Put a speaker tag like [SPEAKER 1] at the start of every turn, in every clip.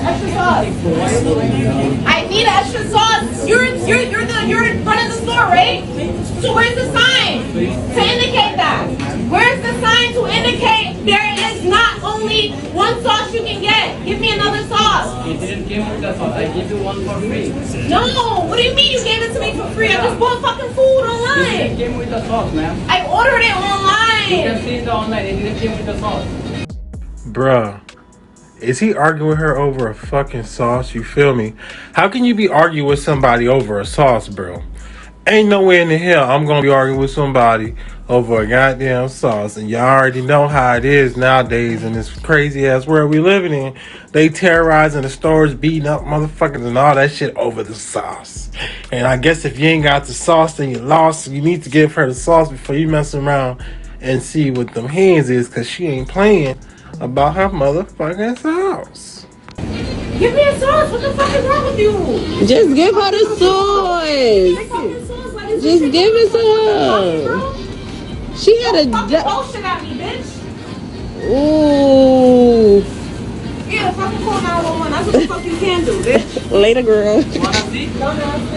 [SPEAKER 1] Extra sauce. I need extra sauce. You're in front of the store, right? So where's the sign to indicate that? Where's the sign to indicate there is not only one sauce you can get? Give me another sauce.
[SPEAKER 2] You didn't give me the sauce. I gave you one for free.
[SPEAKER 1] No, what do you mean you gave it to me for free? I just bought fucking food online.
[SPEAKER 2] You didn't give me the sauce, ma'am.
[SPEAKER 1] I ordered it online.
[SPEAKER 2] You can see it online. You didn't give me the sauce.
[SPEAKER 3] Bruh, is he arguing with her over a fucking sauce? You feel me? How can you be arguing with somebody over a sauce, bro? Ain't no way in the hell I'm gonna be arguing with somebody over a goddamn sauce. And y'all already know how it is nowadays in this crazy ass world we living in. They terrorizing the stores, beating up motherfuckers and all that shit over the sauce. And I guess if you ain't got the sauce, then you lost. You need to give her the sauce before you mess around and see what them hands is, cause she ain't playing about her motherfucking sauce.
[SPEAKER 1] Give me a sauce. What the fuck is wrong with you?
[SPEAKER 4] Just give her the sauce. Just give it to her. She had a
[SPEAKER 1] bullshit at me, bitch.
[SPEAKER 4] Ooh.
[SPEAKER 1] Yeah, fucking call 911. That's what the fuck you can do, bitch.
[SPEAKER 4] Later, girl.
[SPEAKER 2] Wanna see?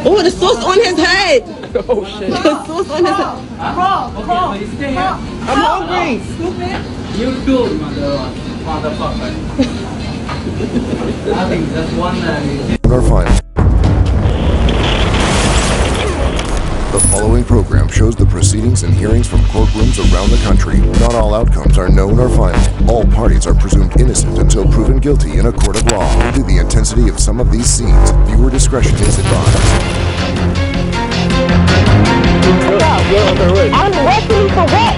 [SPEAKER 4] Oh, the sauce on his head. Oh shit. The sauce on his head.
[SPEAKER 1] Crawl.
[SPEAKER 2] Okay, so you stay here.
[SPEAKER 4] I'm hungry.
[SPEAKER 1] Stupid.
[SPEAKER 2] You too, motherfucker. I think that's one
[SPEAKER 5] Our file. The following program shows the proceedings and hearings from courtrooms around the country. Not all outcomes are known or final. All parties are presumed innocent until proven guilty in a court of law. Due to the intensity of some of these scenes, viewer discretion is advised.
[SPEAKER 1] I'm working for what?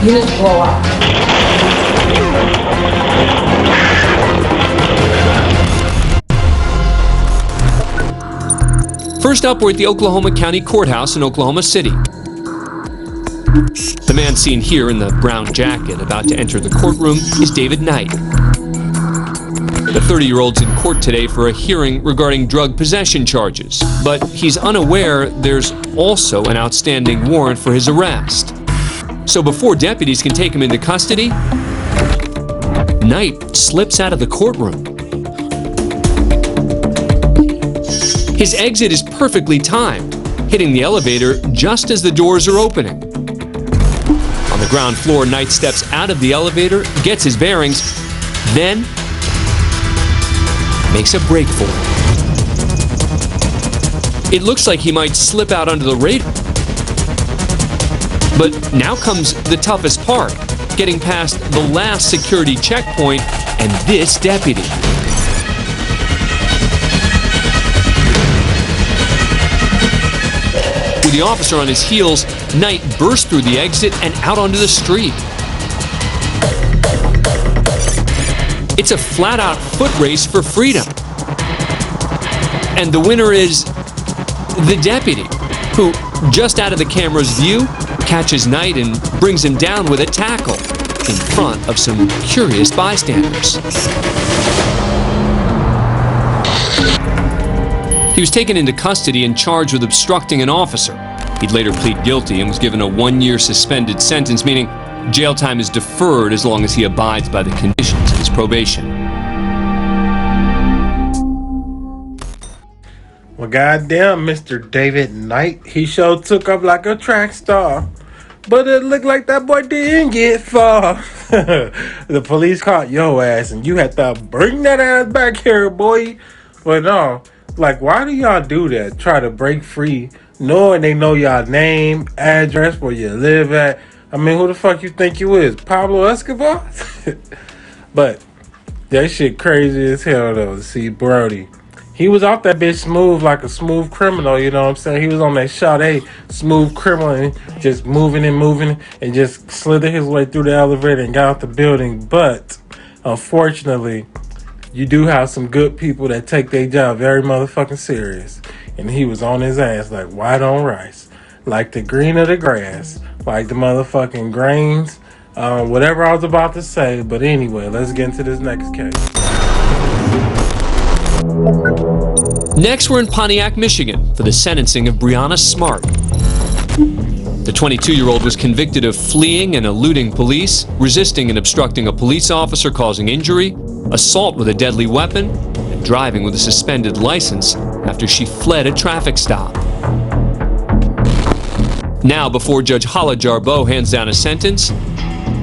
[SPEAKER 1] You just blow up.
[SPEAKER 6] First up, we're at the Oklahoma County Courthouse in Oklahoma City. The man seen here in the brown jacket about to enter the courtroom is David Knight. The 30-year-old's in court today for a hearing regarding drug possession charges, but he's unaware there's also an outstanding warrant for his arrest. So before deputies can take him into custody, Knight slips out of the courtroom. His exit is perfectly timed, hitting the elevator just as the doors are opening. On the ground floor, Knight steps out of the elevator, gets his bearings, then makes a break for it. It looks like he might slip out under the radar. But now comes the toughest part, getting past the last security checkpoint and this deputy. With the officer on his heels, Knight burst through the exit and out onto the street. It's a flat-out foot race for freedom. And the winner is the deputy, who, just out of the camera's view, catches Knight and brings him down with a tackle in front of some curious bystanders. He was taken into custody and charged with obstructing an officer. He'd later plead guilty and was given a 1-year suspended sentence, meaning jail time is deferred as long as he abides by the conditions of his probation.
[SPEAKER 3] Well, goddamn, Mr. David Knight, he sure took up like a track star. But it looked like that boy didn't get far. The police caught your ass and you had to bring that ass back here, boy. But no, like, why do y'all do that? Try to break free, knowing they know y'all name, address, where you live at. I mean, who the fuck you think you is? Pablo Escobar? But that shit crazy as hell, though. See, Brody, he was off that bitch smooth like a smooth criminal, you know what I'm saying? He was on that Sade smooth criminal and just moving and just slithered his way through the elevator and got out the building. But unfortunately, you do have some good people that take their job very motherfucking serious. And he was on his ass like white on rice, like the green of the grass, like the motherfucking grains, whatever I was about to say. But anyway, let's get into this next case.
[SPEAKER 6] Next, we're in Pontiac, Michigan for the sentencing of Brianna Smart. The 22-year-old was convicted of fleeing and eluding police, resisting and obstructing a police officer causing injury, assault with a deadly weapon, and driving with a suspended license after she fled a traffic stop. Now, before Judge Hala Jarboe hands down a sentence,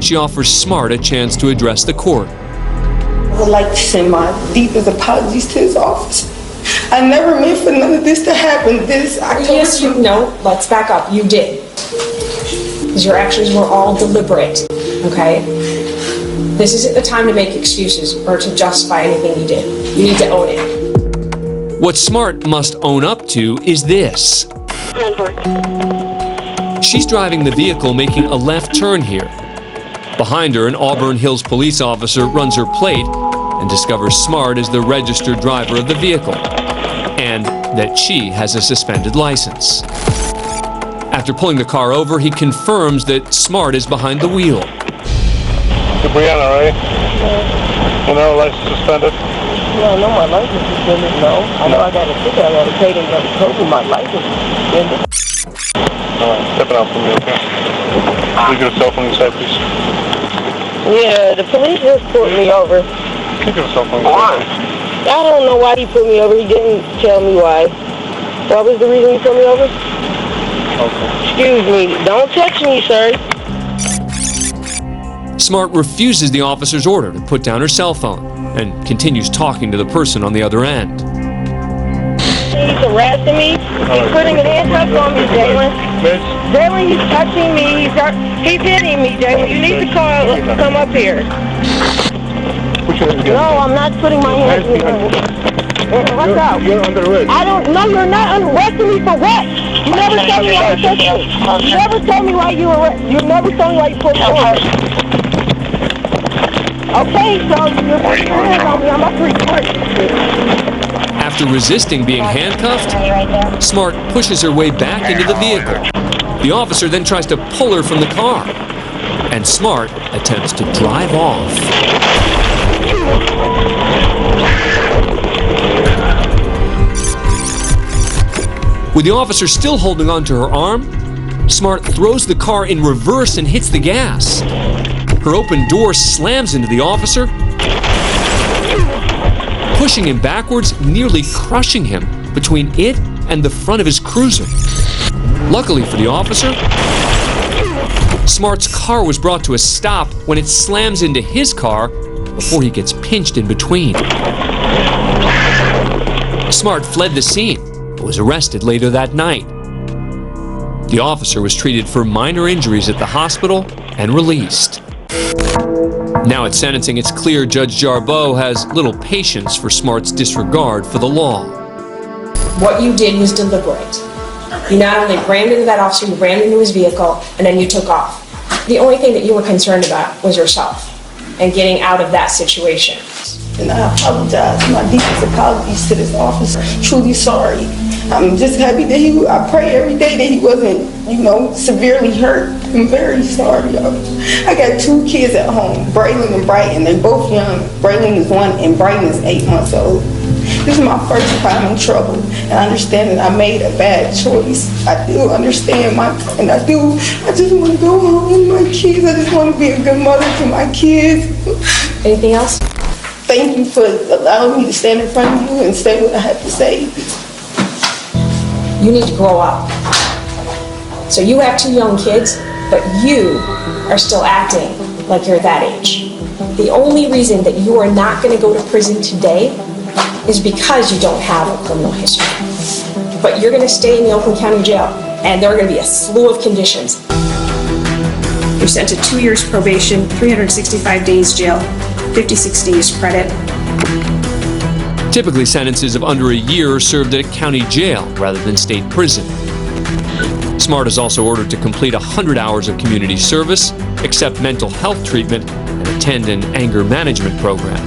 [SPEAKER 6] she offers Smart a chance to address the court.
[SPEAKER 7] I would like to send my deepest apologies to his office. I never meant for none of this to happen.
[SPEAKER 8] Yes, no, let's back up. You did. Because your actions were all deliberate, okay? This isn't the time to make excuses or to justify anything you did. You need to own it.
[SPEAKER 6] What Smart must own up to is this. She's driving the vehicle making a left turn here. Behind her, an Auburn Hills police officer runs her plate and discovers Smart is the registered driver of the vehicle, and that she has a suspended license. After pulling the car over, he confirms that Smart is behind the wheel.
[SPEAKER 9] You're Brianna, right? Yeah. You know, license suspended?
[SPEAKER 7] No, I know my license is suspended. No, I know I got a ticket. I got to pay them, but told me my license is suspended.
[SPEAKER 9] All right, step it out for me, okay? Leave your cell phone inside, please.
[SPEAKER 7] Yeah, the police just pulled me over.
[SPEAKER 9] Keep your cell phone inside.
[SPEAKER 7] I don't know why he pulled me over. He didn't tell me why. What was the reason he pulled me over?
[SPEAKER 9] Okay.
[SPEAKER 7] Excuse me. Don't touch me, sir.
[SPEAKER 6] Smart refuses the officer's order to put down her cell phone and continues talking to the person on the other end.
[SPEAKER 7] He's harassing me. He's putting an handcuff on me, Jalen. Jalen, he's touching me. He's hitting me, Jalen. You need to come up here. No, I'm not putting my hands in your What's up?
[SPEAKER 9] You're under arrest.
[SPEAKER 7] I don't know. You're not arresting me for what? You never told me why you touched me. You never told me why you arrested. You never told me why you put me on. Okay, so you're putting your hands on me. I'm about to report you.
[SPEAKER 6] After resisting being handcuffed, Smart pushes her way back into the vehicle. The officer then tries to pull her from the car, and Smart attempts to drive off. With the officer still holding onto her arm, Smart throws the car in reverse and hits the gas. Her open door slams into the officer, pushing him backwards, nearly crushing him between it and the front of his cruiser. Luckily for the officer, Smart's car was brought to a stop when it slams into his car before he gets pinched in between. Smart fled the scene, but was arrested later that night. The officer was treated for minor injuries at the hospital and released. Now at sentencing, it's clear Judge Jarboe has little patience for Smart's disregard for the law.
[SPEAKER 8] What you did was deliberate. You not only rammed into that officer, you rammed into his vehicle, and then you took off. The only thing that you were concerned about was yourself and getting out of that situation.
[SPEAKER 7] And I apologize. My deepest apologies to this officer. Truly sorry. I'm just happy that I pray every day that he wasn't, severely hurt. I'm very sorry, y'all. I got 2 kids at home, Braylon and Brighton. They're both young. Braylon is 1 and Brighton is 8 months old. This is my first time in trouble, and I understand that I made a bad choice. I do understand I just want to go home with my kids. I just want to be a good mother to my kids.
[SPEAKER 8] Anything else?
[SPEAKER 7] Thank you for allowing me to stand in front of you and say what I have to say.
[SPEAKER 8] You need to grow up. So you have 2 young kids, but you are still acting like you're that age. The only reason that you are not going to go to prison today is because you don't have a criminal history. But you're going to stay in the Oakland County Jail, and there are going to be a slew of conditions. You're sent to 2 years probation, 365 days jail, 56 days credit.
[SPEAKER 6] Typically, sentences of under a year are served at a county jail rather than state prison. Smart is also ordered to complete 100 hours of community service, accept mental health treatment, and attend an anger management program.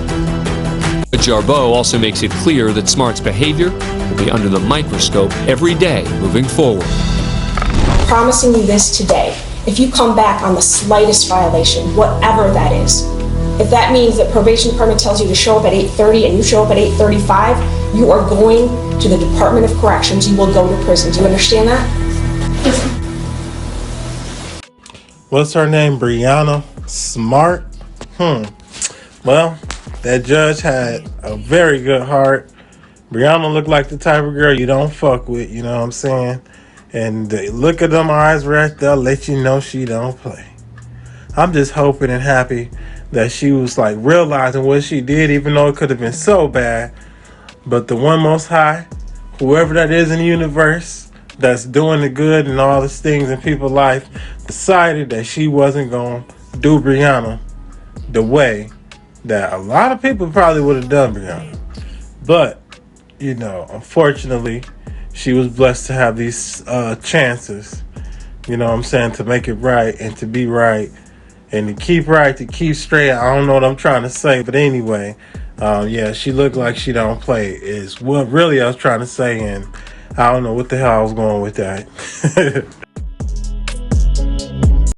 [SPEAKER 6] Jarboe also makes it clear that Smart's behavior will be under the microscope every day moving forward.
[SPEAKER 8] I'm promising you this today. If you come back on the slightest violation, whatever that is, if that means that probation department tells you to show up at 8:30 and you show up at 8:35, you are going to the Department of Corrections. You will go to prison. Do you understand that?
[SPEAKER 3] What's her name? Brianna Smart? Well, That judge had a very good heart. Brianna looked like the type of girl you don't fuck with, you know what I'm saying? And the look at them eyes right there let you know she don't play. I'm just hoping and happy that she was like realizing what she did, even though it could have been so bad. But the one most high, whoever that is in the universe that's doing the good and all these things in people's life, decided that she wasn't going to do Brianna the way that a lot of people probably would have done Brianna. But, you know, unfortunately, she was blessed to have these chances, you know what I'm saying, to make it right and to be right and to keep right, to keep straight. I don't know what I'm trying to say, but anyway, yeah, she looked like she don't play is what really I was trying to say, and I don't know what the hell I was going with that.